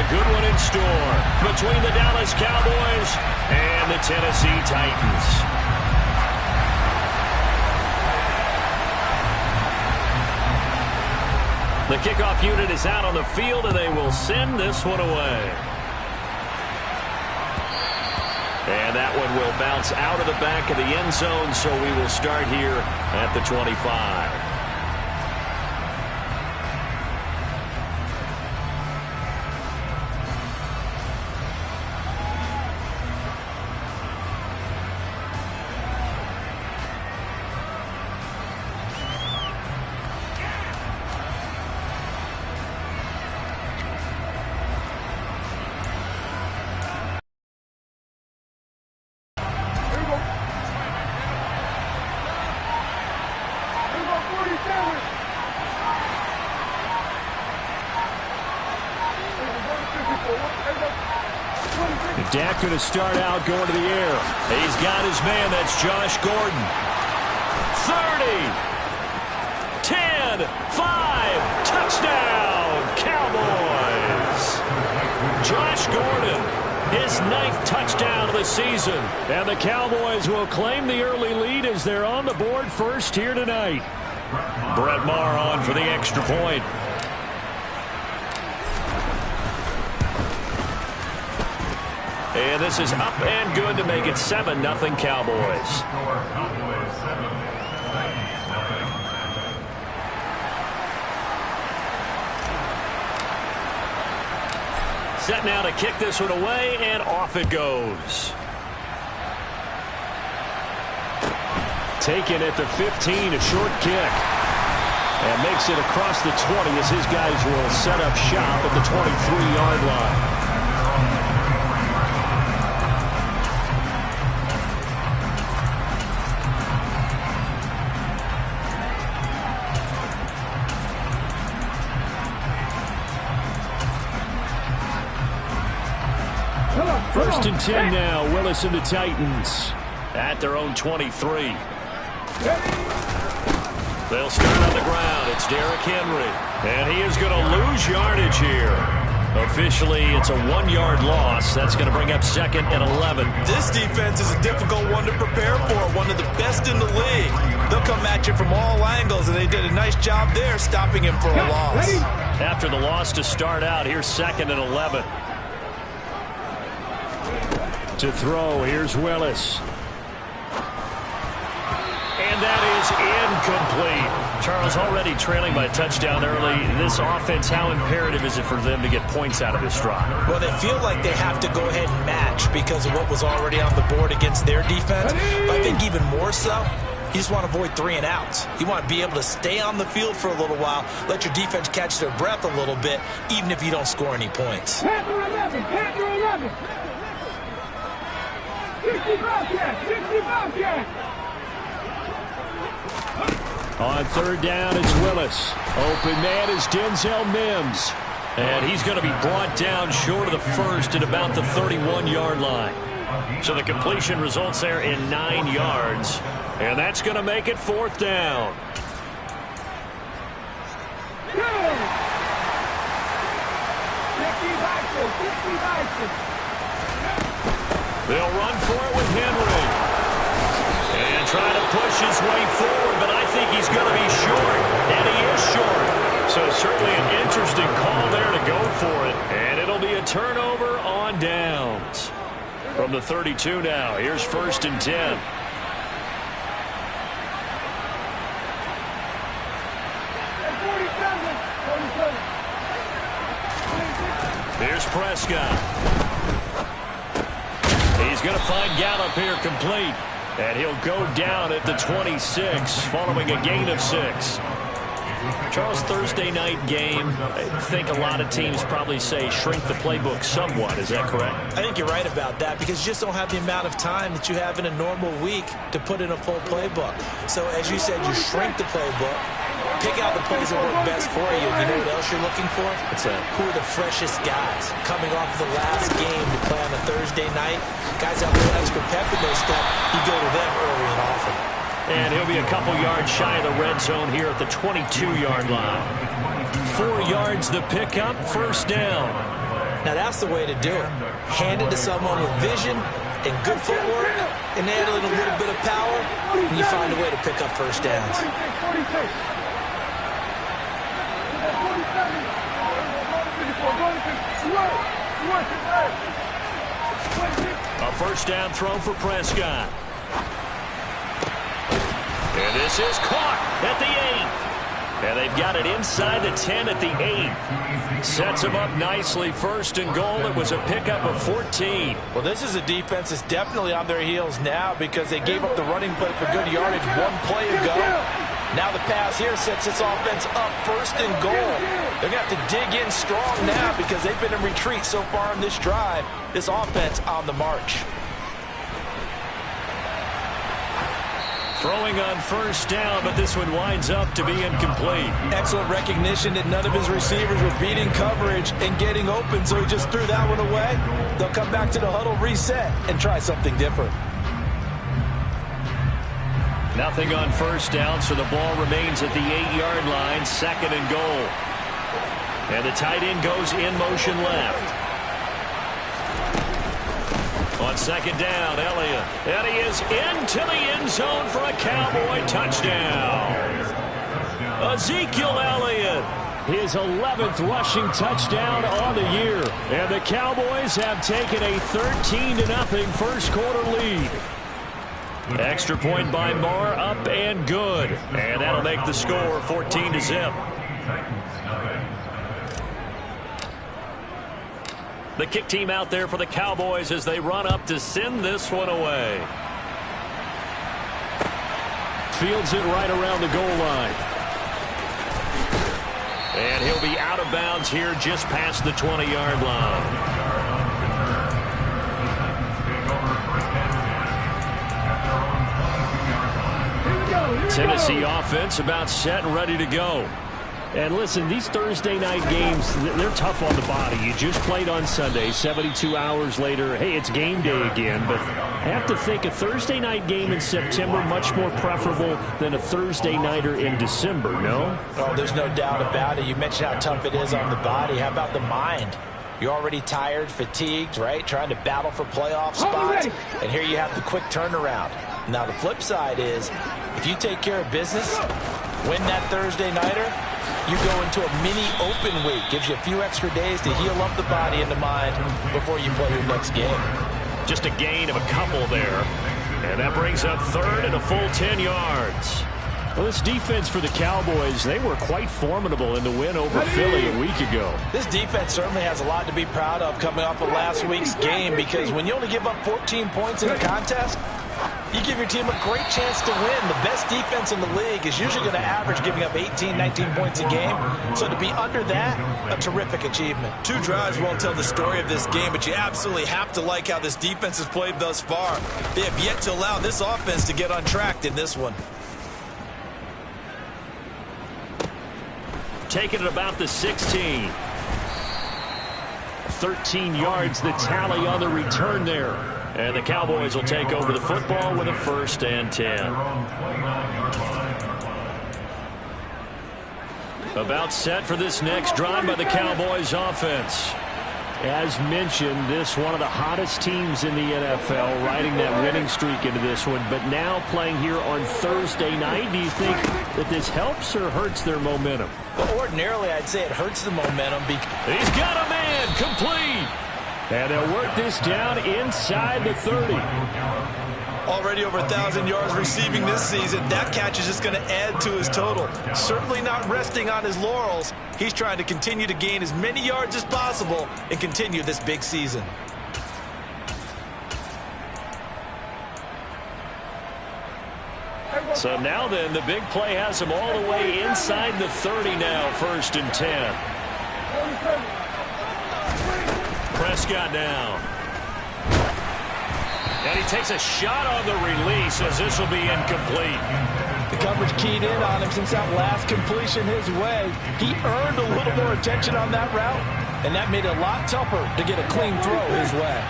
good one in store between the Dallas Cowboys and the Tennessee Titans. The kickoff unit is out on the field, and they will send this one away. And that one will bounce out of the back of the end zone, so we will start here at the 25. Dak going to start out going to the air. He's got his man. That's Josh Gordon. 30, 10, 5, touchdown, Cowboys. Josh Gordon, his 9th touchdown of the season. And the Cowboys will claim the early lead as they're on the board first here tonight. Brett Maher on for the extra point. And this is up and good to make it 7-0 Cowboys. Set now to kick this one away, and off it goes. Taken at the 15, a short kick. And makes it across the 20 as his guys will set up shop at the 23-yard line. First and 10 now. Willis and the Titans at their own 23. They'll start on the ground. It's Derrick Henry. And he is going to lose yardage here. Officially, it's a 1-yard loss. That's going to bring up 2nd and 11. This defense is a difficult one to prepare for. One of the best in the league. They'll come at you from all angles, and they did a nice job there stopping him for a loss. After the loss to start out, here's 2nd and 11. To throw, here's Willis. And that is incomplete. Charles, already trailing by a touchdown early. This offense, how imperative is it for them to get points out of this drive? Well, they feel like they have to go ahead and match because of what was already on the board against their defense. But I think even more so, you just want to avoid 3 and outs. You want to be able to stay on the field for a little while, let your defense catch their breath a little bit, even if you don't score any points. Panther 11, Panther 11. 65 catch. On 3rd down, it's Willis. Open man is Denzel Mims. And he's going to be brought down short of the first at about the 31-yard line. So the completion results there in 9 yards. And that's going to make it 4th down. They'll run for it with Henry. And try to push his way forward, but I think he's going to be short. And he is short. So certainly an interesting call there to go for it. And it'll be a turnover on downs. From the 32 now, here's 1st and 10. Here's Prescott. He's going to find Gallup here complete. And he'll go down at the 26 following a gain of 6. Charles, Thursday night game, I think a lot of teams probably say shrink the playbook somewhat. Is that correct? I think you're right about that because you just don't have the amount of time that you have in a normal week to put in a full playbook. So as you said, you shrink the playbook, pick out the plays that work best for you. You know what else you're looking for? What's that? Who are the freshest guys coming off the last game to play on a Thursday night? Guys have a little extra pep in their step. You go to them early and often. And he'll be a couple yards shy of the red zone here at the 22-yard line. 4 yards the pickup, 1st down. Now, that's the way to do it. Hand it to someone with vision and good footwork, and add in a little bit of power, and you find a way to pick up first downs. A first down throw for Prescott. And this is caught at the 8. And they've got it inside the 10 at the 8. Sets them up nicely. First and goal. It was a pickup of 14. Well, this is a defense that's definitely on their heels now because they gave up the running play for good yardage one play ago. Now the pass here sets this offense up first and goal. They're going to have to dig in strong now because they've been in retreat so far in this drive. This offense on the march. Throwing on first down, but this one winds up to be incomplete. Excellent recognition that none of his receivers were beating coverage and getting open, so he just threw that one away. They'll come back to the huddle, reset, and try something different. Nothing on first down, so the ball remains at the 8-yard line, second and goal. And the tight end goes in motion left. On second down, Elliott. And he is into the end zone for a Cowboy touchdown. Ezekiel Elliott, his 11th rushing touchdown on the year. And the Cowboys have taken a 13-0 first quarter lead. Extra point by Marr, up and good. And that'll make the score 14-0. The kick team out there for the Cowboys as they run up to send this one away. Fields it right around the goal line. And he'll be out of bounds here just past the 20-yard line. Tennessee offense about set and ready to go. And listen, these Thursday night games, they're tough on the body. You just played on Sunday, 72 hours later, hey, it's game day again. But I have to think a Thursday night game in September much more preferable than a Thursday nighter in December, no? Oh, there's no doubt about it. You mentioned how tough it is on the body. How about the mind? You're already tired, fatigued, right? Trying to battle for playoff spots. And here you have the quick turnaround. Now, the flip side is, if you take care of business, win that Thursday nighter, you go into a mini open week. Gives you a few extra days to heal up the body and the mind before you play your next game. Just a gain of a couple there. And that brings up third and a full 10 yards. Well, this defense for the Cowboys, they were quite formidable in the win over Philly a week ago. This defense certainly has a lot to be proud of coming off of last week's game because when you only give up 14 points in a contest, you give your team a great chance to win. The best defense in the league is usually going to average giving up 18, 19 points a game. So to be under that, a terrific achievement. Two drives won't tell the story of this game, but you absolutely have to like how this defense has played thus far. They have yet to allow this offense to get untracked in this one. Taking it about the 16. 13 yards, the tally on the return there. And the Cowboys will take over the football with a first and 10. About set for this next drive by the Cowboys offense. As mentioned, this one of the hottest teams in the NFL, riding that winning streak into this one, but now playing here on Thursday night. Do you think that this helps or hurts their momentum? Well, ordinarily, I'd say it hurts the momentum. He's got a man, complete. And they'll work this down inside the 30. Already over 1,000 yards receiving this season. That catch is just going to add to his total. Certainly not resting on his laurels. He's trying to continue to gain as many yards as possible and continue this big season. So now then, the big play has him all the way inside the 30 now, first and 10. Prescott now. And he takes a shot on the release as this will be incomplete. The coverage keyed in on him since that last completion his way. He earned a little more attention on that route, and that made it a lot tougher to get a clean throw his way.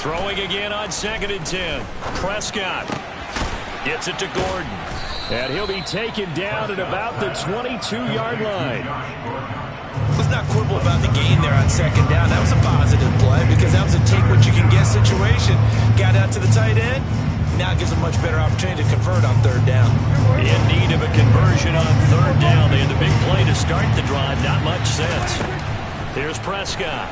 Throwing again on 2nd and 10. Prescott gets it to Gordon. And he'll be taken down at about the 22-yard line. Let's not quibble about the gain there on 2nd down. That was a positive play because that was a take-what-you-can-get situation. Got out to the tight end. Now it gives a much better opportunity to convert on 3rd down. In need of a conversion on 3rd down. They had the big play to start the drive. Not much sense. Here's Prescott.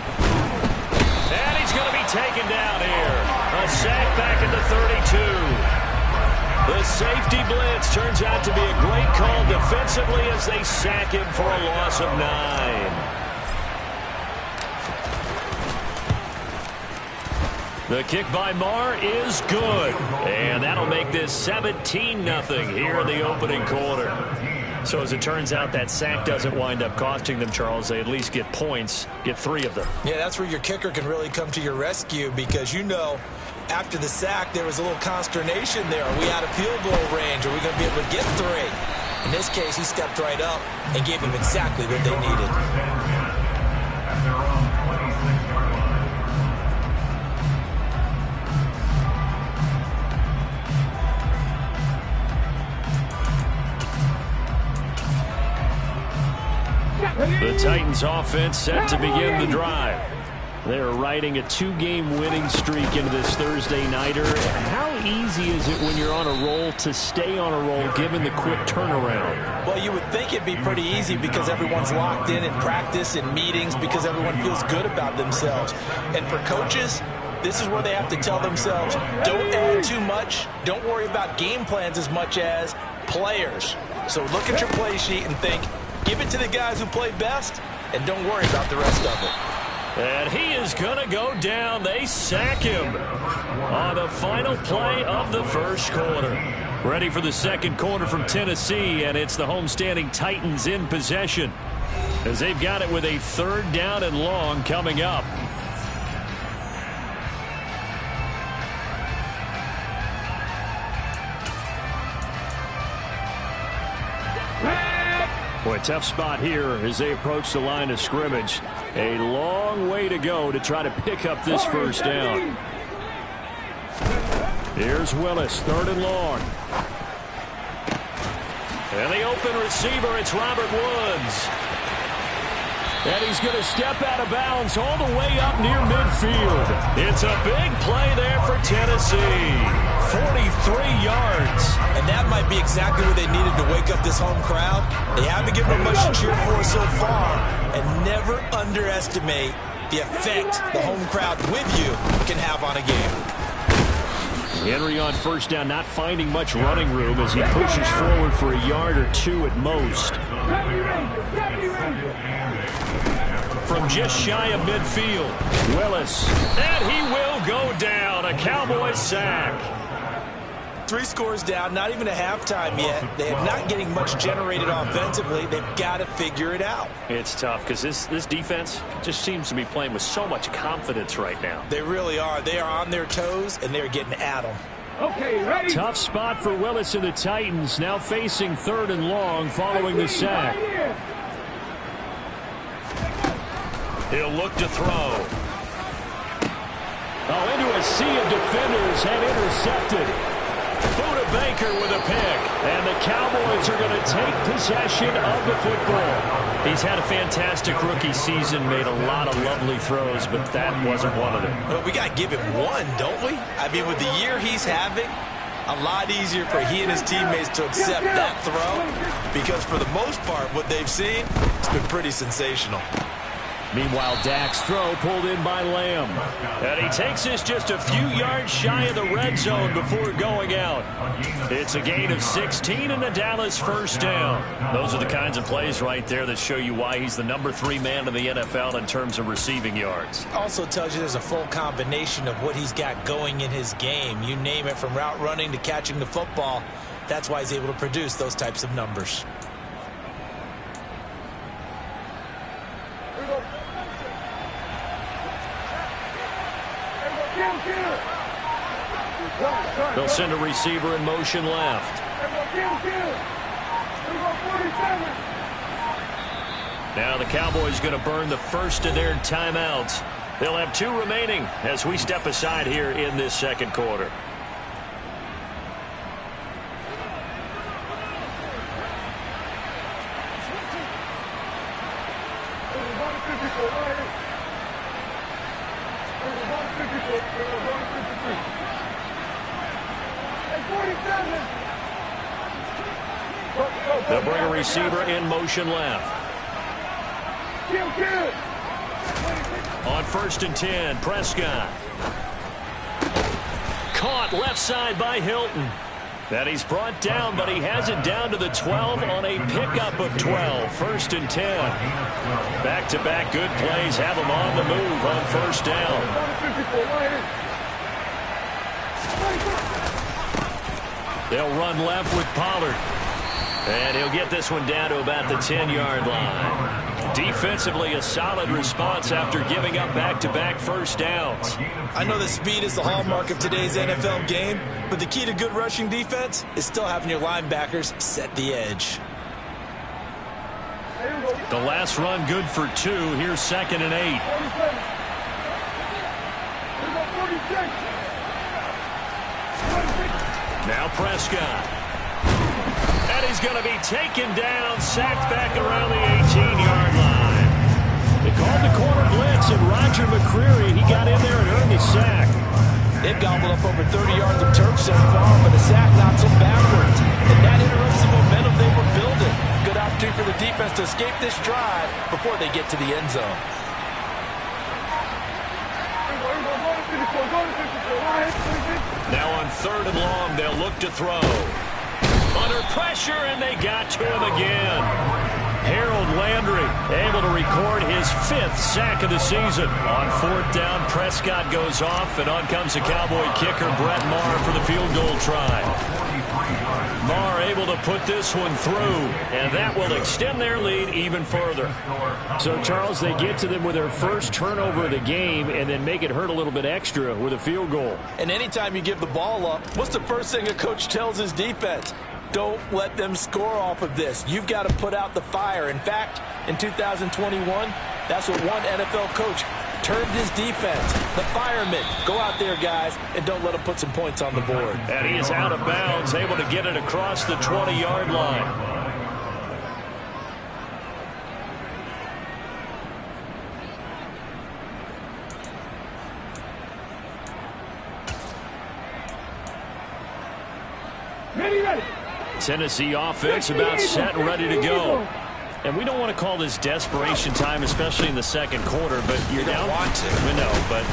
And he's going to be taken down here. A sack back at the 32. The safety blitz turns out to be a great call defensively as they sack him for a loss of 9. The kick by Marr is good. And that'll make this 17-0 here in the opening quarter. So as it turns out, that sack doesn't wind up costing them, Charles. They at least get points, get 3 of them. Yeah, that's where your kicker can really come to your rescue because, you know, after the sack, there was a little consternation there. Are we out of field goal range? Are we going to be able to get 3? In this case, he stepped right up and gave them exactly what they needed. The Titans offense set to begin the drive. They're riding a 2-game winning streak into this Thursday nighter. How easy is it when you're on a roll to stay on a roll given the quick turnaround? Well, you would think it'd be pretty easy because everyone's locked in practice and meetings because everyone feels good about themselves. And for coaches, this is where they have to tell themselves, don't add too much. Don't worry about game plans as much as players. So look at your play sheet and think, give it to the guys who play best and don't worry about the rest of it. And he is going to go down. They sack him on the final play of the first quarter. Ready for the second quarter from Tennessee, and it's the homestanding Titans in possession as they've got it with a 3rd down and long coming up. Boy, tough spot here as they approach the line of scrimmage. A long way to go to try to pick up this first down. Here's Willis, 3rd and long. And the open receiver, it's Robert Woods. And he's going to step out of bounds all the way up near midfield. It's a big play there for Tennessee. 43 yards. And that might be exactly what they needed to wake up this home crowd. They haven't given them much to cheer for so far. And never underestimate the effect the home crowd with you can have on a game. Henry on first down, not finding much running room as he pushes forward for a yard or 2 at most. From just shy of midfield, Willis. And he will go down. A Cowboys sack. 3 scores down, not even a halftime yet. They are not getting much generated offensively. They've got to figure it out. It's tough because this defense just seems to be playing with so much confidence right now. They really are. They are on their toes, and they're getting at them. Okay, ready? Tough spot for Willis and the Titans, now facing 3rd and long following the sack. He'll look to throw. Oh, into a sea of defenders and intercepted. Buda Baker with a pick, and the Cowboys are going to take possession of the football. He's had a fantastic rookie season, made a lot of lovely throws, but that wasn't one of them. Well, we got to give him one, don't we? I mean, with the year he's having, a lot easier for he and his teammates to accept that throw because for the most part, what they've seen, it's been pretty sensational. Meanwhile, Dak's throw pulled in by Lamb. And he takes this just a few yards shy of the red zone before going out. It's a gain of 16 and the Dallas first down. Those are the kinds of plays right there that show you why he's the number 3 man in the NFL in terms of receiving yards. Also tells you there's a full combination of what he's got going in his game. You name it, from route running to catching the football. That's why he's able to produce those types of numbers. They'll send a receiver in motion left. Now the Cowboys going to burn the first of their timeouts They'll have 2 remaining as we step aside here in this second quarter. They'll bring a receiver in motion left. On 1st and 10, Prescott. Caught left side by Hilton. That he's brought down, but he has it down to the 12 on a pickup of 12. 1st and 10. Back-to-back good plays have him on the move on 1st down. They'll run left with Pollard. And he'll get this one down to about the 10-yard line. Defensively, a solid response after giving up back-to-back first downs. I know that speed is the hallmark of today's NFL game, but the key to good rushing defense is still having your linebackers set the edge. The last run good for 2. Here's 2nd and 8. Now Prescott. And he's going to be taken down, sacked back around the 18-yard line. They called the corner blitz, and Roger McCreary, he got in there and earned the sack. They've gobbled up over 30 yards of turf so far, but the sack knocks them backwards. And that interrupts the momentum they were building. Good opportunity for the defense to escape this drive before they get to the end zone. Now on 3rd and long, they'll look to throw. Under pressure, and they got to him again. Harold Landry able to record his 5th sack of the season. On 4th down, Prescott goes off, and on comes the Cowboy kicker, Brett Maher, for the field goal try. Maher able to put this one through, and that will extend their lead even further. So, Charles, they get to them with their first turnover of the game and then make it hurt a little bit extra with a field goal. And anytime you give the ball up, what's the first thing a coach tells his defense? Don't let them score off of this. You've got to put out the fire. In fact, in 2021, that's what one NFL coach termed his defense. The firemen. Go out there, guys, and don't let them put some points on the board. And he is out of bounds, able to get it across the 20-yard line. Tennessee offense about set and ready to go. And we don't want to call this desperation time, especially in the second quarter, but you're down. Want to. No, but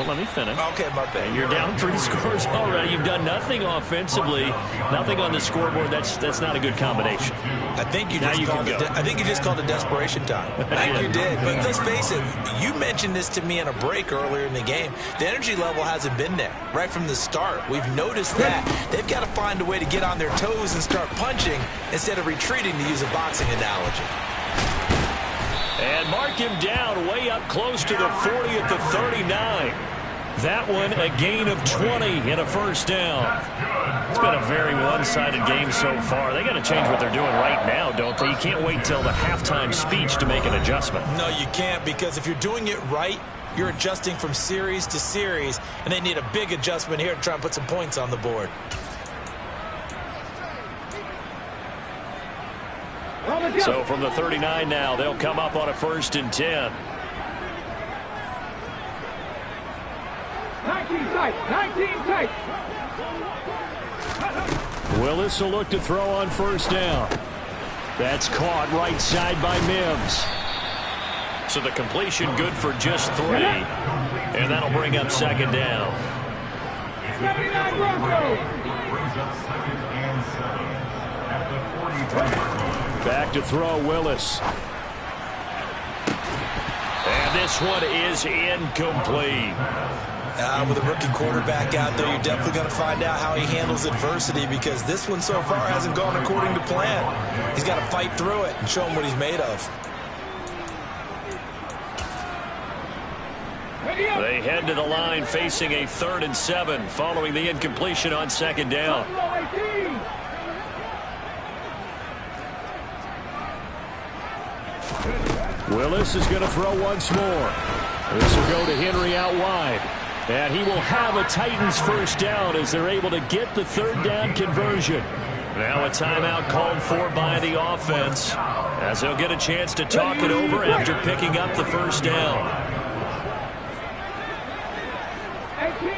let me finish. Okay, my bad. You're down 3 scores already. You've done nothing offensively, nothing on the scoreboard. That's not a good combination. I think you just called it desperation time. I think you did. But let's face it, you mentioned this to me in a break earlier in the game. The energy level hasn't been there right from the start. We've noticed that. They've got to find a way to get on their toes and start punching instead of retreating, to use a boxing analogy. And mark him down way up close to the 40 at the 39. That one a gain of 20 and a first down. It's been a very one-sided game so far. They got to change what they're doing right now, don't they? You can't wait till the halftime speech to make an adjustment. No, you can't, because if you're doing it right, you're adjusting from series to series, and they need a big adjustment here to try and put some points on the board. So from the 39 now, they'll come up on a 1st and 10. 19 tight. Willis will look to throw on 1st down. That's caught right side by Mims. So the completion good for just 3. And that'll bring up 2nd down. 79 Broncos. Back to throw, Willis. And this one is incomplete. With a rookie quarterback out there, you're definitely going to find out how he handles adversity, because this one so far hasn't gone according to plan. He's got to fight through it and show him what he's made of. They head to the line facing a 3rd and 7 following the incompletion on 2nd down. Willis is going to throw once more. This will go to Henry out wide. And he will have a Titans first down as they're able to get the third down conversion. Now a timeout called for by the offense as they'll get a chance to talk it over after picking up the first down. 18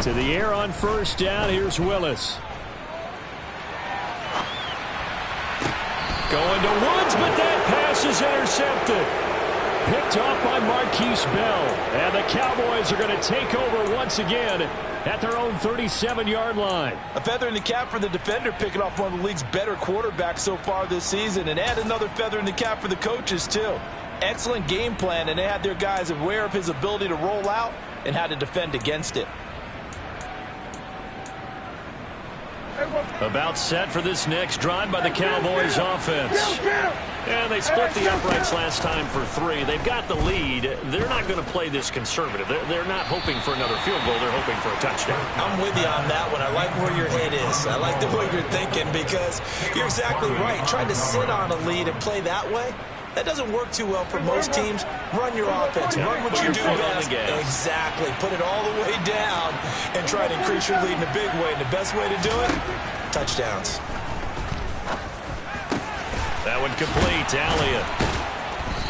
To the air on first down, here's Willis. Going to Woods, but that pass is intercepted. Picked off by Marquise Bell. And the Cowboys are going to take over once again at their own 37-yard line. A feather in the cap for the defender, picking off one of the league's better quarterbacks so far this season. And add another feather in the cap for the coaches, too. Excellent game plan, and they had their guys aware of his ability to roll out and how to defend against it. About set for this next drive by the Cowboys offense. And they split the uprights last time for 3. They've got the lead. They're not going to play this conservative. They're not hoping for another field goal. They're hoping for a touchdown. I'm with you on that one. I like where your head is. I like the way you're thinking because you're exactly right. Trying to sit on a lead and play that way, that doesn't work too well for most teams. Run your offense. Run what you do best. Exactly. Put it all the way down and try to increase your lead in a big way. And the best way to do it, touchdowns. That one complete to Elliott.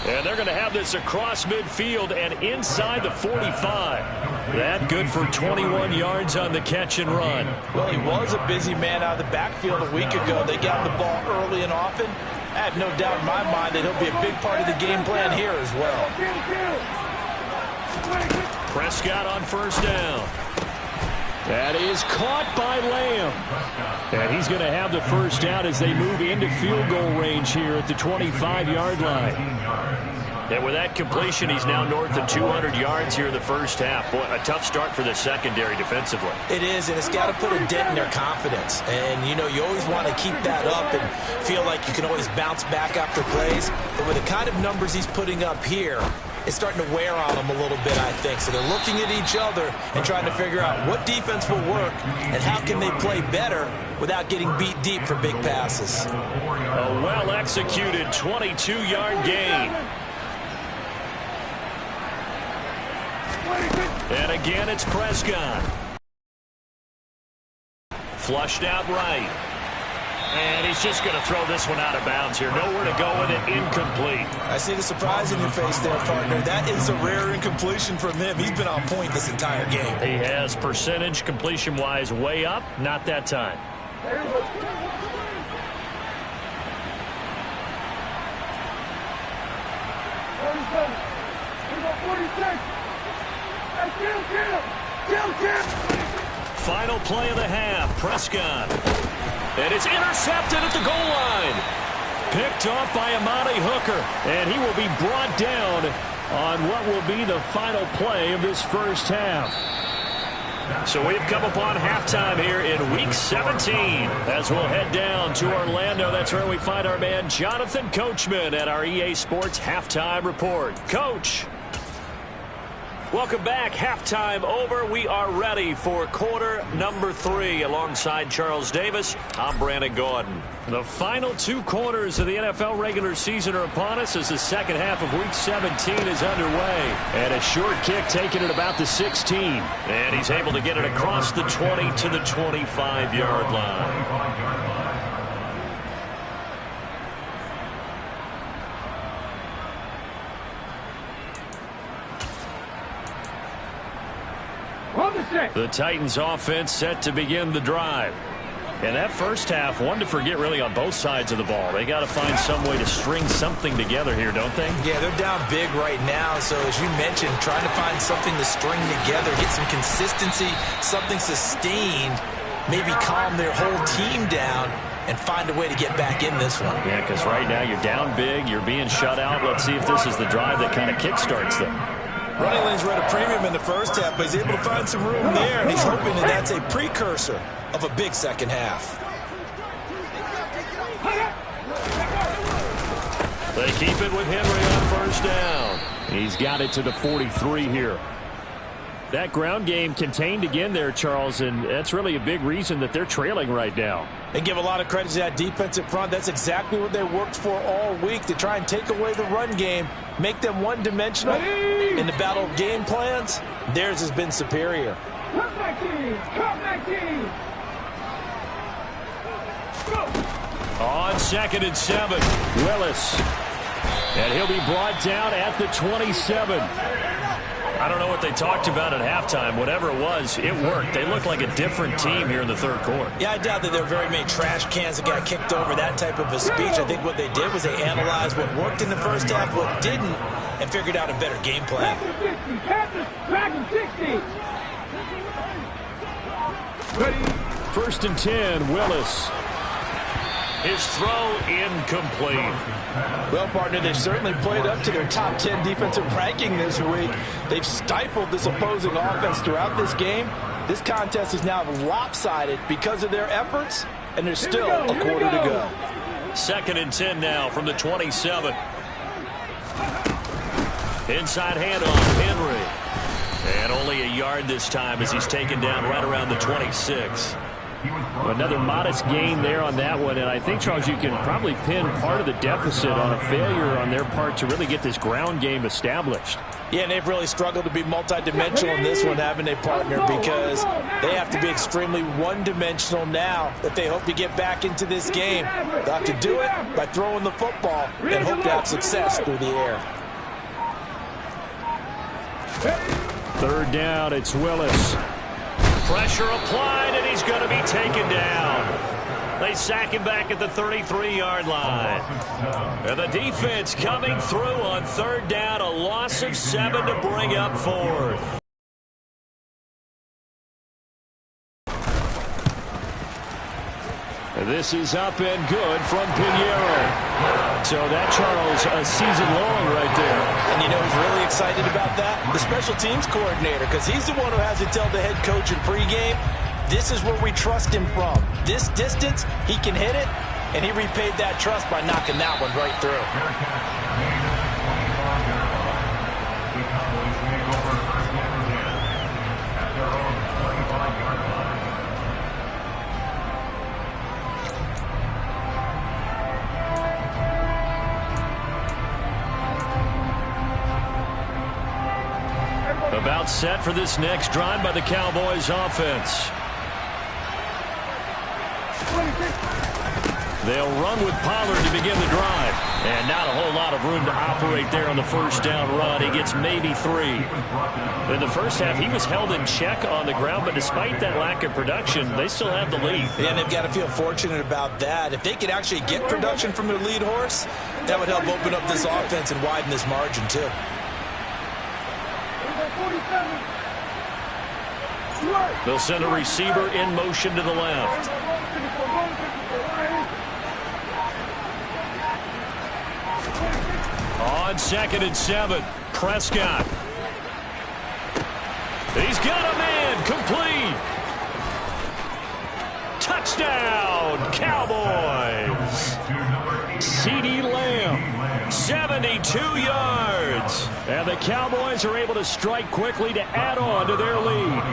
And they're going to have this across midfield and inside the 45. That good for 21 yards on the catch and run. Well, he was a busy man out of the backfield a week ago. They got the ball early and often. I have no doubt in my mind that he'll be a big part of the game plan here as well. Prescott on first down. That is caught by Lamb. And he's going to have the first down as they move into field goal range here at the 25-yard line. And with that completion, he's now north of 200 yards here in the first half. Boy, a tough start for the secondary defensively. It is, and it's got to put a dent in their confidence. And, you know, you always want to keep that up and feel like you can always bounce back after plays. But with the kind of numbers he's putting up here, it's starting to wear on them a little bit, I think. So they're looking at each other and trying to figure out what defense will work and how can they play better without getting beat deep for big passes. A well-executed 22-yard gain. And again, it's Prescott. Flushed out right. And he's just going to throw this one out of bounds here. Nowhere to go with it. Incomplete. I see the surprise in your face there, partner. That is a rare incompletion from him. He's been on point this entire game. He has percentage completion-wise way up. Not that time. Final play of the half. Prescott. And it's intercepted at the goal line. Picked off by Amani Hooker. And he will be brought down on what will be the final play of this first half. So we've come upon halftime here in Week 17. As we'll head down to Orlando, that's where we find our man Jonathan Coachman at our EA Sports Halftime Report. Coach. Welcome back. Halftime over. We are ready for quarter number 3. Alongside Charles Davis, I'm Brandon Gordon. The final 2 quarters of the NFL regular season are upon us as the second half of Week 17 is underway. And a short kick taken at about the 16. And he's able to get it across the 20 to the 25-yard line. The Titans offense set to begin the drive. And that first half, one to forget really on both sides of the ball. They got to find some way to string something together here, don't they? Yeah, they're down big right now. So as you mentioned, trying to find something to string together, get some consistency, something sustained, maybe calm their whole team down and find a way to get back in this one. Yeah, because right now you're down big, you're being shut out. Let's see if this is the drive that kind of kickstarts them. Running lanes were at a premium in the first half, but he's able to find some room there, and he's hoping that that's a precursor of a big second half. They keep it with Henry on first down. He's got it to the 43 here. That ground game contained again there, Charles, and that's really a big reason that they're trailing right now. They give a lot of credit to that defensive front. That's exactly what they worked for all week, to try and take away the run game, make them one-dimensional. In the battle of game plans, theirs has been superior. Come back team. On 2nd and 7, Willis. And he'll be brought down at the 27. I don't know what they talked about at halftime. Whatever it was, it worked. They look like a different team here in the third quarter. Yeah, I doubt that there were very many trash cans that got kicked over, that type of a speech. I think what they did was they analyzed what worked in the first half, what didn't, and figured out a better game plan. First and 10, Willis. His throw incomplete. Well, partner, they've certainly played up to their top 10 defensive ranking this week. They've stifled this opposing offense throughout this game. This contest is now lopsided because of their efforts, and there's still a quarter to go. 2nd and 10 now from the 27. Inside handoff, Henry. And only a yard this time as he's taken down right around the 26. Another modest gain there on that one, and I think, Charles, you can probably pin part of the deficit on a failure on their part to really get this ground game established. Yeah, and they've really struggled to be multidimensional in this one, haven't they, partner? Because they have to be extremely one-dimensional now if they hope to get back into this game. They'll have to do it by throwing the football and hope to have success through the air. 3rd down, it's Willis. Pressure applied, and he's going to be taken down. They sack him back at the 33-yard line. And the defense coming through on 3rd down, a loss of 7 to bring up 4th. This is up and good from Pinheiro. So that, Charles, a season long right there. And you know who's really excited about that? The special teams coordinator, because he's the one who has to tell the head coach in pregame, this is where we trust him from. This distance, he can hit it, and he repaid that trust by knocking that one right through. About set for this next drive by the Cowboys offense. They'll run with Pollard to begin the drive. And not a whole lot of room to operate there on the first down run. He gets maybe 3. In the first half, he was held in check on the ground, but despite that lack of production, they still have the lead. And they've got to feel fortunate about that. If they could actually get production from their lead horse, that would help open up this offense and widen this margin too. They'll send a receiver in motion to the left. On 2nd and 7, Prescott. He's got a man, complete. Touchdown, Cowboys. CeeDee Lamb, 72 yards. And the Cowboys are able to strike quickly to add on to their lead.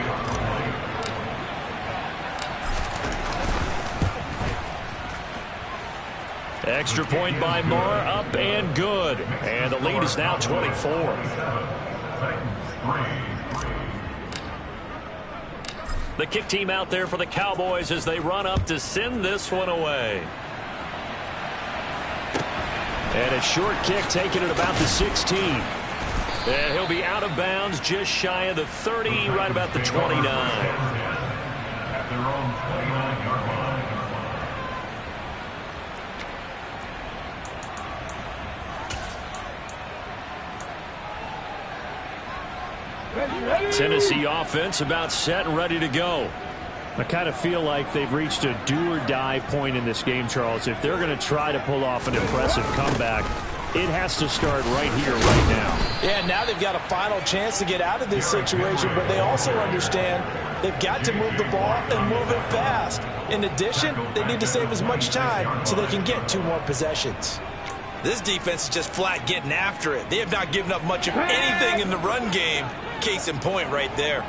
Extra point by Moore, up and good. And the lead is now 24. The kick team out there for the Cowboys as they run up to send this one away. And a short kick taken at about the 16. And he'll be out of bounds just shy of the 30, right about the 29. At their own 29-yard line. Tennessee offense about set and ready to go. I kind of feel like they've reached a do-or-die point in this game, Charles. If they're going to try to pull off an impressive comeback, it has to start right here, right now. Yeah, now they've got a final chance to get out of this situation, but they also understand they've got to move the ball and move it fast. In addition, they need to save as much time so they can get 2 more possessions. This defense is just flat getting after it. They have not given up much of anything in the run game. Case in point right there.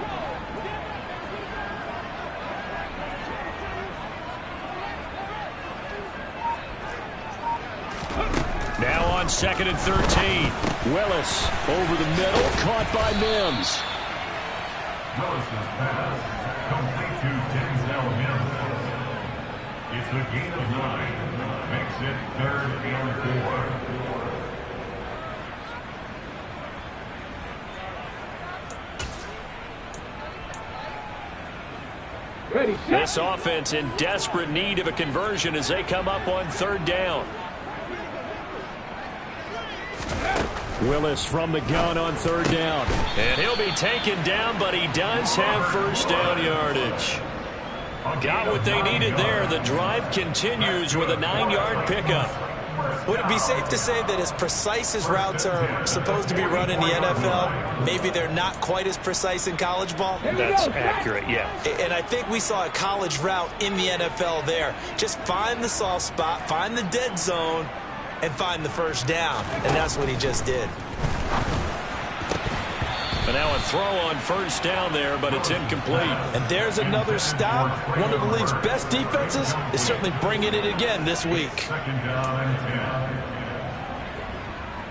Now on 2nd and 13. Willis over the middle, caught by Mims. Willis's pass, complete to Denzel Mims. It's a gain of 9. Makes it 3rd and 4. Ready, set. This offense in desperate need of a conversion as they come up on 3rd down. Willis from the gun on 3rd down. And he'll be taken down, but he does have 1st down yardage. Got what they needed there. The drive continues with a 9-yard pickup. Would it be safe to say that as precise as routes are supposed to be run in the NFL, maybe they're not quite as precise in college ball? That's accurate, yeah. And I think we saw a college route in the NFL there. Just find the soft spot, find the dead zone, and find the 1st down. And that's what he just did. And now a throw on 1st down there, but it's incomplete. And there's another stop. One of the league's best defenses is certainly bringing it again this week. 2nd down and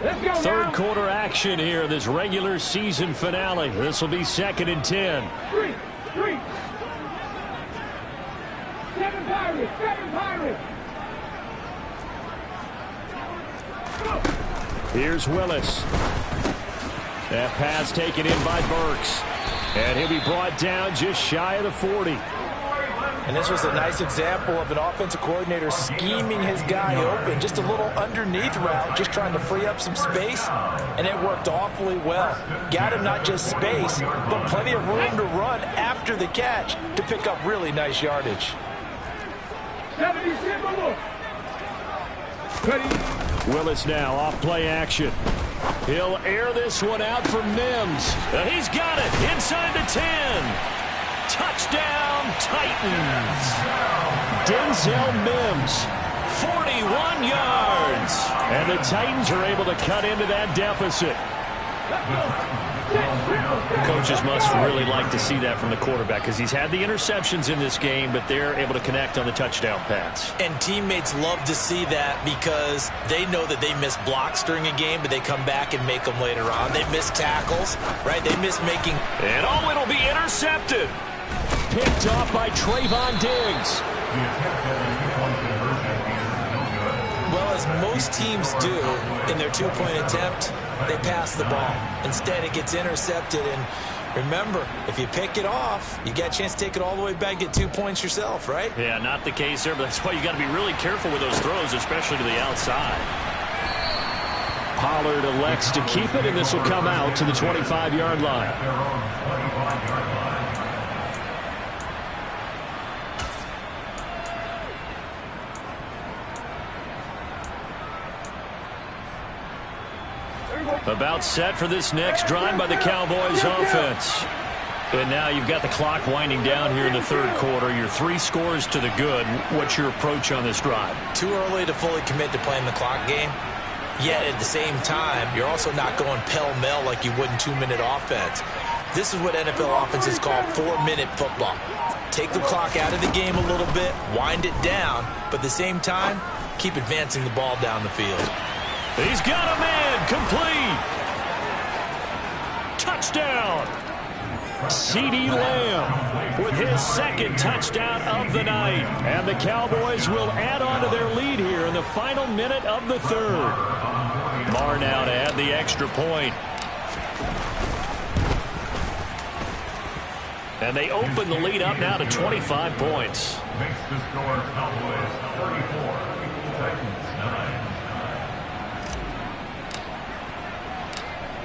10. Let's go 3rd now. quarter action here, this regular season finale. This will be 2nd and 10. 3. 7 Pirates. 7 Pirates. Here's Willis. That pass taken in by Burks. And he'll be brought down just shy of the 40. And this was a nice example of an offensive coordinator scheming his guy open. Just a little underneath route, just trying to free up some space. And it worked awfully well. Got him not just space, but plenty of room to run after the catch to pick up really nice yardage. 77 look. Ready. Willis now off play action. He'll air this one out for Mims. He's got it inside the 10. Touchdown, Titans. Denzel Mims, 41 yards. And the Titans are able to cut into that deficit. Coaches must really like to see that from the quarterback because he's had the interceptions in this game, but they're able to connect on the touchdown pass. And teammates love to see that because they know that they miss blocks during a game, but they come back and make them later on. They miss tackles, right? They miss making... And it'll be intercepted. Picked off by Trayvon Diggs. Well, as most teams do in their 2-point attempt, they pass the ball. Instead, it gets intercepted. And remember, if you pick it off, you get a chance to take it all the way back, get 2 points yourself, right? Yeah, not the case there, but that's why you got to be really careful with those throws, especially to the outside. Pollard elects to keep it, and this will come out to the 25-yard line. About set for this next drive by the Cowboys offense. And now you've got the clock winding down here in the 3rd quarter. Your 3 scores to the good. What's your approach on this drive? Too early to fully commit to playing the clock game. Yet at the same time, you're also not going pell-mell like you would in 2-minute offense. This is what NFL offenses call 4-minute football. Take the clock out of the game a little bit, wind it down, but at the same time, keep advancing the ball down the field. He's got a man, complete. Touchdown. CeeDee Lamb with his 2nd touchdown of the night. And the Cowboys will add on to their lead here in the final minute of the 3rd. Marr now to add the extra point. And they open the lead up now to 25 points. Makes the score Cowboys 34, Titans 9.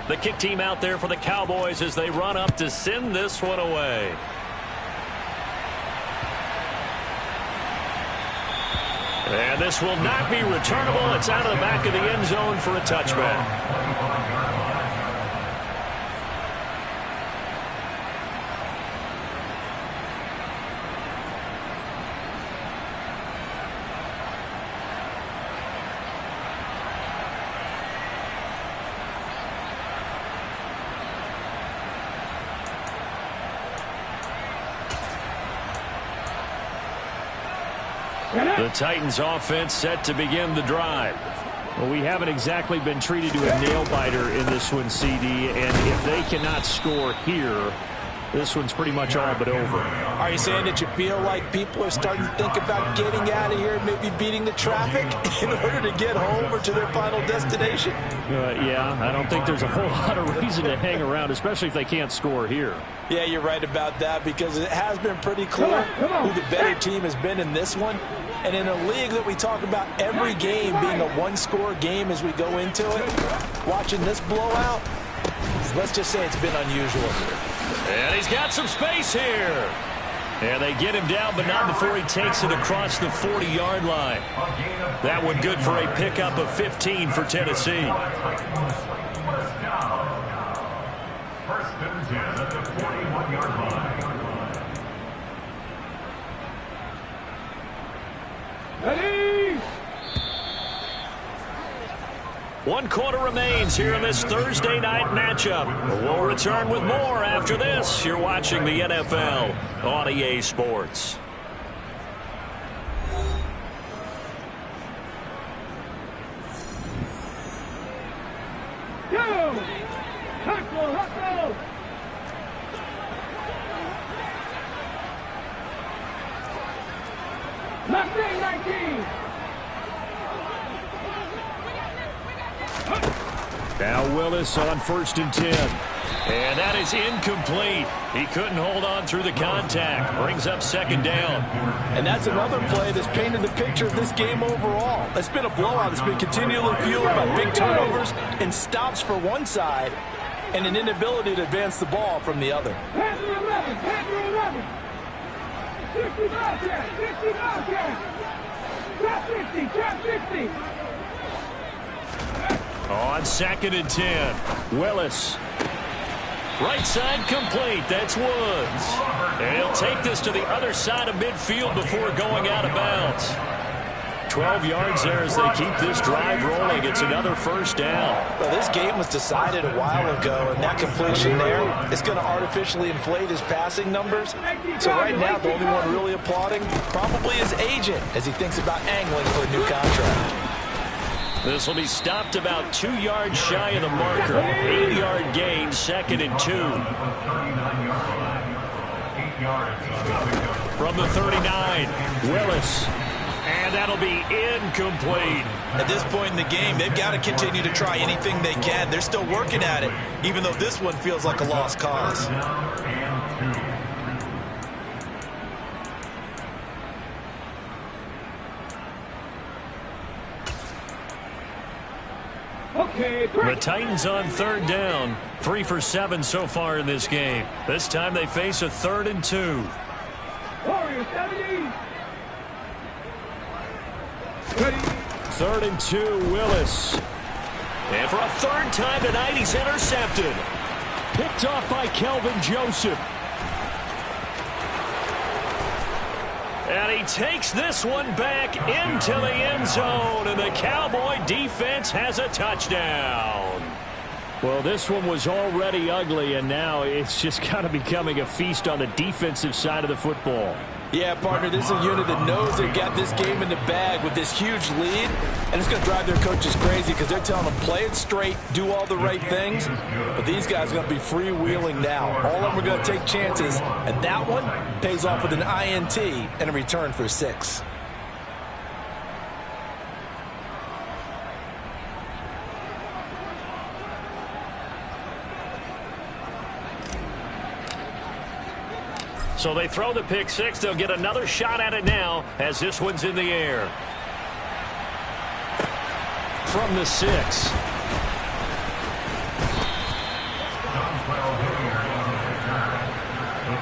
The kick team out there for the Cowboys as they run up to send this one away. And this will not be returnable. It's out of the back of the end zone for a touchback. The Titans offense set to begin the drive. Well, we haven't exactly been treated to a nail-biter in this one, CD, and if they cannot score here, this one's pretty much all but over. Are you saying that you feel like people are starting to think about getting out of here, maybe beating the traffic in order to get home or to their final destination? Yeah, I don't think there's a whole lot of reason to hang around, especially if they can't score here. Yeah, you're right about that, because it has been pretty clear who the better team has been in this one. And in a league that we talk about every game being a one-score game as we go into it, watching this blowout, let's just say it's been unusual. And he's got some space here. And they get him down, but not before he takes it across the 40-yard line. That one good for a pickup of 15 for Tennessee. First and 10 at the 41-yard line. Ready? 1 quarter remains here in this Thursday night matchup. We'll return with more after this. You're watching the NFL on EA Sports. Go! Hustle, hustle! Mustang 19! Now Willis on 1st and 10. And that is incomplete. He couldn't hold on through the contact. Brings up 2nd down. And that's another play that's painted the picture of this game overall. It's been a blowout that's been continually fueled by big turnovers and stops for one side and an inability to advance the ball from the other. Panther 11! Panther 11! 60 Bobcat! 60 Bobcat! Trap 60! Trap 60! On 2nd and 10. Willis. Right side complete. That's Woods. And he'll take this to the other side of midfield before going out of bounds. 12 yards there as they keep this drive rolling. It's another 1st down. Well, this game was decided a while ago, and that completion there is going to artificially inflate his passing numbers. So right now, the only one really applauding probably his agent as he thinks about angling for a new contract. This will be stopped about 2 yards shy of the marker. 8-yard gain, 2nd and 2. From the 39, Willis. And that'll be incomplete. At this point in the game, they've got to continue to try anything they can. They're still working at it, even though this one feels like a lost cause. The Titans on 3rd down. 3 for 7 so far in this game. This time they face a 3rd and 2. Warrior 70! Ready? 3rd and 2, Willis. And for a 3rd time tonight, he's intercepted. Picked off by Kelvin Joseph. And he takes this one back into the end zone, and the Cowboy defense has a touchdown. Well, this one was already ugly, and now it's just kind of becoming a feast on the defensive side of the football. Yeah, partner, this is a unit that knows they've got this game in the bag with this huge lead, and it's going to drive their coaches crazy because they're telling them play it straight, do all the right things, but these guys are going to be freewheeling now. All of them are going to take chances, and that one pays off with an INT and a return for 6. So they throw the pick 6. They'll get another shot at it now as this one's in the air. From the 6. The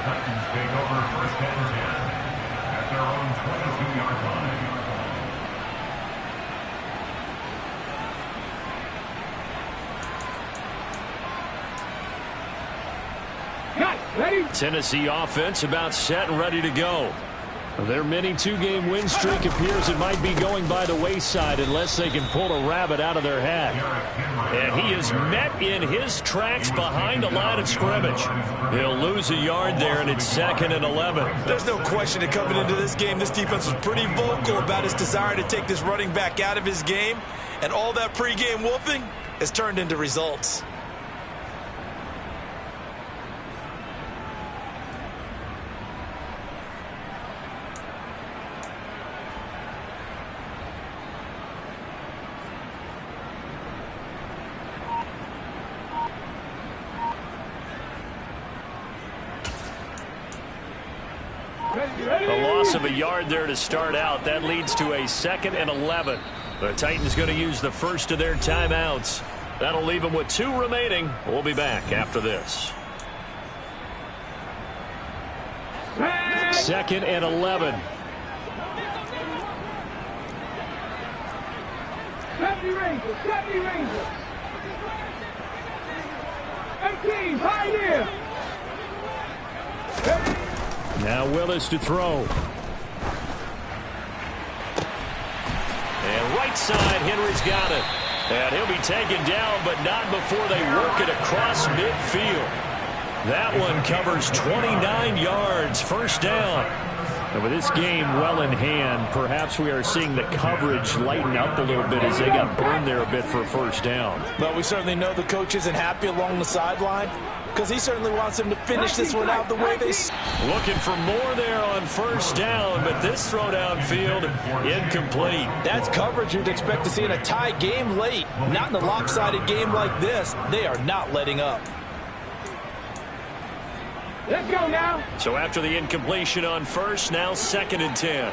Titans take over 1st and 10 at their own 22-yard line. Cut! Ready? Tennessee offense about set and ready to go. Their mini two-game win streak appears it might be going by the wayside unless they can pull a rabbit out of their hat. And he is met in his tracks behind the line of scrimmage. He'll lose a yard there, and it's 2nd and 11. There's no question that coming into this game, this defense was pretty vocal about his desire to take this running back out of his game. And all that pregame wolfing has turned into results. A loss of a yard there to start out. That leads to a 2nd and 11. The Titans going to use the first of their timeouts. That'll leave them with 2 remaining. We'll be back after this. 2nd and 11. 70 Rangers, 70 Rangers. 18, Pioneer. Now Willis to throw. And right side, Henry's got it. And he'll be taken down, but not before they work it across midfield. That one covers 29 yards, first down. And with this game well in hand, perhaps we are seeing the coverage lighten up a little bit as they got burned there a bit for a first down. But we certainly know the coach isn't happy along the sideline because he certainly wants them to finish this one out the way they... Looking for more there on first down, but this throw downfield incomplete. That's coverage you'd expect to see in a tie game late. Not in a lopsided game like this. They are not letting up. Let's go now. So after the incompletion on first, now 2nd and 10.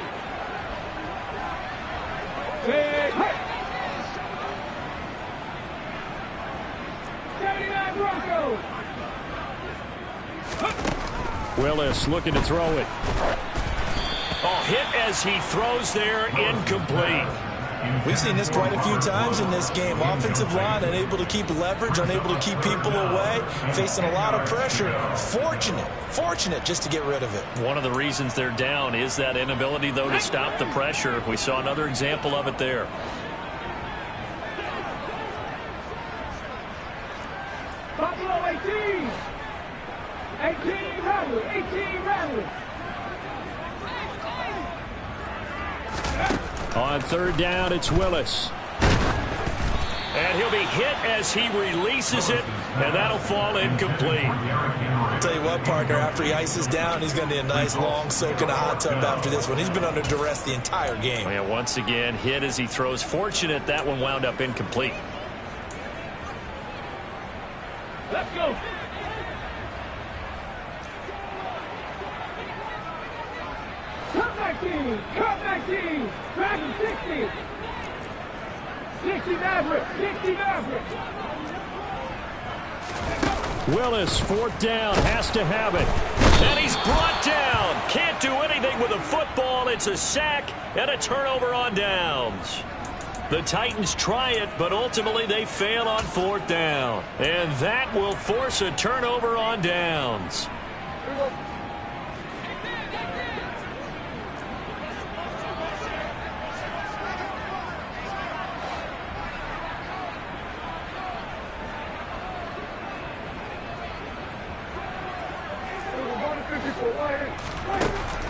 Hey, hey. 79 Broncos. Willis looking to throw it. Oh, hit as he throws there, incomplete. We've seen this quite a few times in this game. Offensive line unable to keep leverage, unable to keep people away, facing a lot of pressure. Fortunate just to get rid of it. One of the reasons they're down is that inability, though, to stop the pressure. We saw another example of it there. Buffalo 18. 18 Rattler. 18 Rattler. On 3rd down, it's Willis. And he'll be hit as he releases it, and that'll fall incomplete. I'll tell you what, partner, after he ices down, he's going to need a nice long soak in a hot tub after this one. He's been under duress the entire game. And once again, hit as he throws. Fortunate that one wound up incomplete. Let's go. Comeback team. Comeback team. Dragon 60. 60 Maverick. 60 Maverick. Willis, 4th down, has to have it. And he's brought down. Can't do anything with a football. It's a sack and a turnover on downs. The Titans try it, but ultimately they fail on 4th down. And that will force a turnover on downs.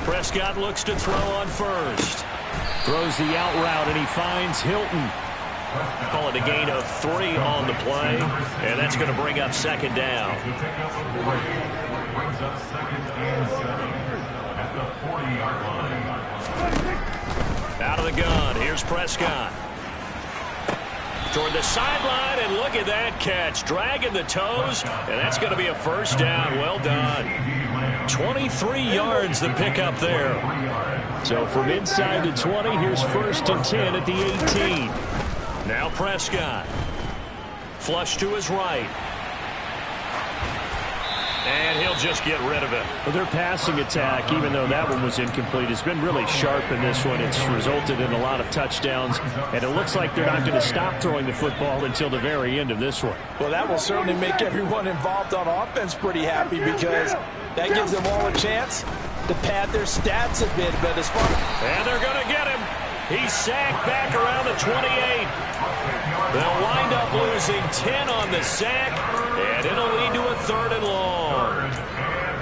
Prescott looks to throw on first. Throws the out route, and he finds Hilton. Call it a gain of 3 on the play, and that's going to bring up 2nd down. Brings up 2nd and 7 at the 40-yard line. Out of the gun, here's Prescott. Toward the sideline, and look at that catch. Dragging the toes, and that's going to be a first down. Well done. 23 yards the pickup there. So from inside the 20, here's 1st and 10 at the 18. Now Prescott. Flush to his right. And he'll just get rid of it. Well, their passing attack, even though that one was incomplete, has been really sharp in this one. It's resulted in a lot of touchdowns, and it looks like they're not going to stop throwing the football until the very end of this one. Well, that will certainly make everyone involved on offense pretty happy because that gives them all a chance to pad their stats a bit, but as far... And they're going to get him. He's sacked back around the 28. They'll wind up losing 10 on the sack, and it'll lead to a 3rd and long.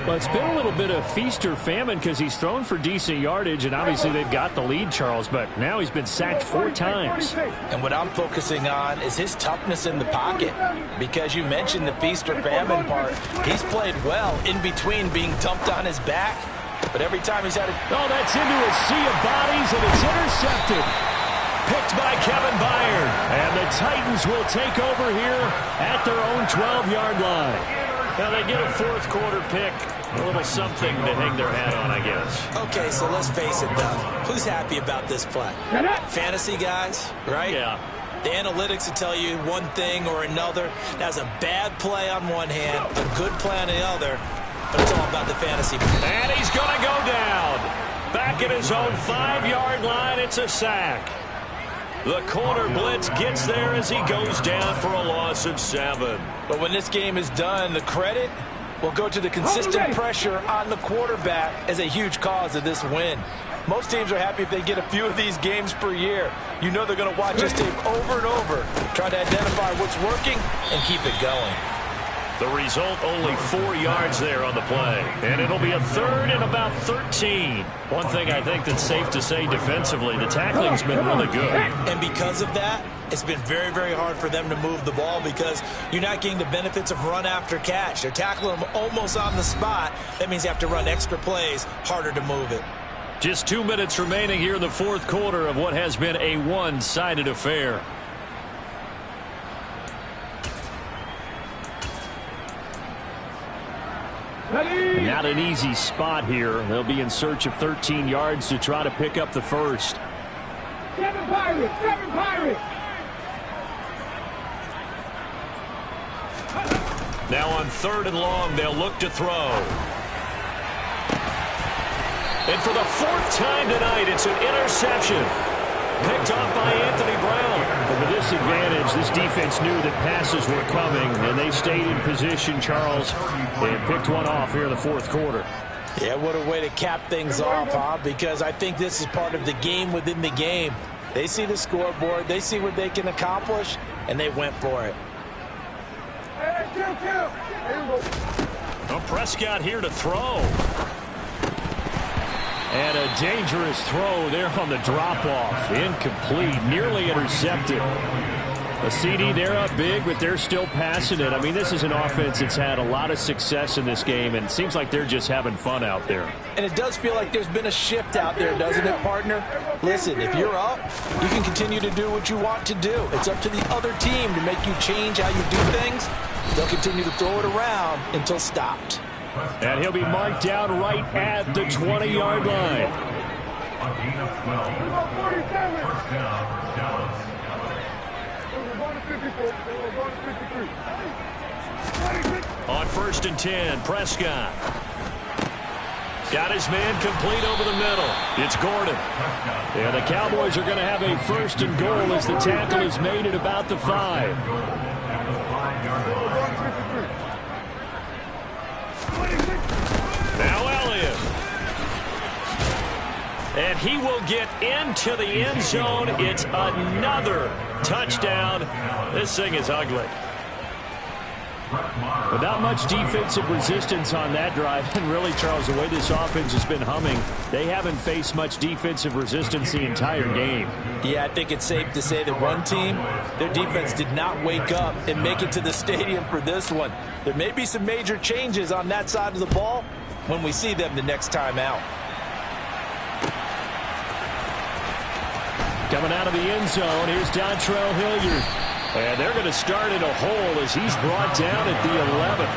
Well, it's been a little bit of feast or famine because he's thrown for decent yardage, and obviously they've got the lead, Charles, but now he's been sacked 4 times. And what I'm focusing on is his toughness in the pocket, because you mentioned the feast or famine part. He's played well in between being dumped on his back, but every time he's had a... Oh, that's into a sea of bodies, and it's intercepted. Picked by Kevin Byard, and the Titans will take over here at their own 12-yard line. Now they get a 4th quarter pick. A little something to hang their hat on, I guess. Okay, so let's face it, though. Who's happy about this play? Fantasy guys, right? Yeah. The analytics will tell you one thing or another. That's a bad play on one hand, a good play on the other, but it's all about the fantasy. And he's going to go down. Back at his own 5-yard line, it's a sack. The corner blitz gets there as he goes down for a loss of 7. But when this game is done, the credit will go to the consistent pressure on the quarterback as a huge cause of this win. Most teams are happy if they get a few of these games per year. You know they're going to watch this tape over and over, try to identify what's working and keep it going. The result, only 4 yards there on the play. And it'll be a 3rd and about 13. One thing I think that's safe to say defensively, the tackling's been really good. And because of that, it's been very, very hard for them to move the ball because you're not getting the benefits of run after catch. They're tackling them almost on the spot. That means you have to run extra plays, harder to move it. Just 2 minutes remaining here in the 4th quarter of what has been a one-sided affair. Not an easy spot here. They'll be in search of 13 yards to try to pick up the first. 7 Pirates! 7 Pirates! Now on 3rd and long, they'll look to throw. And for the 4th time tonight, it's an interception. Picked off by Anthony Brown. But with this advantage, this defense knew that passes were coming, and they stayed in position, Charles, and picked one off here in the 4th quarter. Yeah, what a way to cap things off, huh? Because I think this is part of the game within the game. They see the scoreboard, they see what they can accomplish, and they went for it. Well, Prescott here to throw. And a dangerous throw there on the drop-off. Incomplete, nearly intercepted. A CD, they're up big, but they're still passing it. I mean, this is an offense that's had a lot of success in this game, and it seems like they're just having fun out there. And it does feel like there's been a shift out there, doesn't it, partner? Listen, if you're up, you can continue to do what you want to do. It's up to the other team to make you change how you do things. They'll continue to throw it around until stopped. And he'll be marked down right at the 20-yard line. A gain of 12. First down, Dallas. On 1st and 10, Prescott. Got his man complete over the middle. It's Gordon. And the Cowboys are going to have a 1st and goal as the tackle is made at about the 5. Now Elliott. And he will get into the end zone. It's another touchdown. This thing is ugly. But not much defensive resistance on that drive. And really, Charles, the way this offense has been humming, they haven't faced much defensive resistance the entire game. Yeah, I think it's safe to say that one team, their defense did not wake up and make it to the stadium for this one. There may be some major changes on that side of the ball when we see them the next time out. Coming out of the end zone, here's Dontrell Hilliard. And they're going to start in a hole as he's brought down at the 11.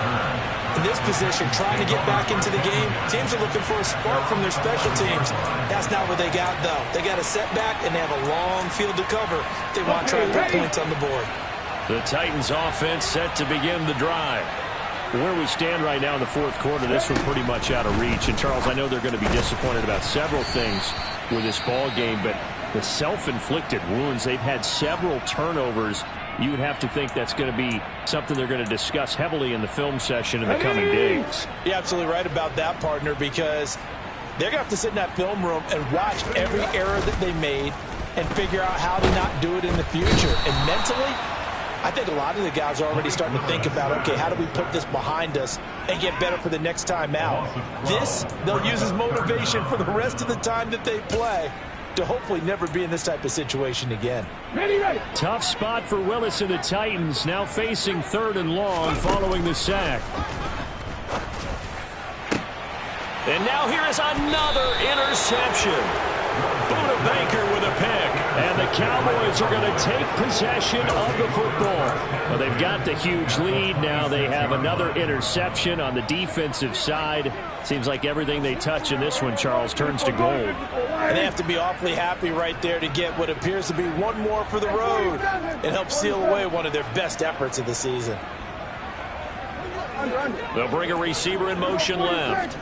In this position, trying to get back into the game, teams are looking for a spark from their special teams. That's not what they got, though. They got a setback, and they have a long field to cover if they want to try to put points on the board. The Titans offense set to begin the drive. Where we stand right now in the 4th quarter, this one's pretty much out of reach. And, Charles, I know they're going to be disappointed about several things with this ball game, but the self-inflicted wounds, they've had several turnovers. You would have to think that's going to be something they're going to discuss heavily in the film session in the coming days. You're absolutely right about that, partner, because They're going to have to sit in that film room and watch every error that they made and figure out how to not do it in the future. And mentally, I think a lot of the guys are already starting to think about, okay, how do we put this behind us and get better for the next time out? This, they'll use as motivation for the rest of the time that they play to hopefully never be in this type of situation again. Ready. Tough spot for Willis and the Titans, now facing 3rd and long following the sack. And now here is another interception. Buda Baker with a pick. And the Cowboys are going to take possession of the football. Well, they've got the huge lead. Now they have another interception on the defensive side. Seems like everything they touch in this one, Charles, turns to gold. And they have to be awfully happy right there to get what appears to be one more for the road and help seal away one of their best efforts of the season. They'll bring a receiver in motion left.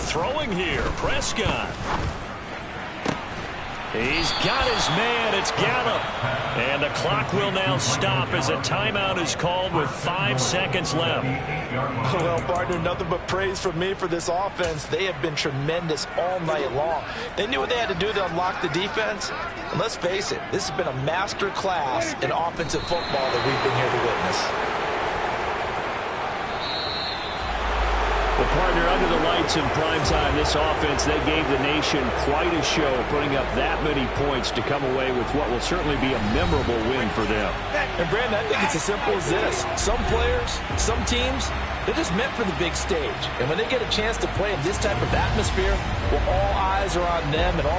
Throwing here, Prescott. He's got his man. It's Gallup. And the clock will now stop as a timeout is called with 5 seconds left. Well, partner, nothing but praise from me for this offense. They have been tremendous all night long. They knew what they had to do to unlock the defense. And let's face it, this has been a master class in offensive football that we've been here to witness. The partner under the lights in prime time, this offense, they gave the nation quite a show, putting up that many points to come away with what will certainly be a memorable win for them. And Brandon, I think it's as simple as this. Some players, some teams, they're just meant for the big stage. And when they get a chance to play in this type of atmosphere, well, all eyes are on them and all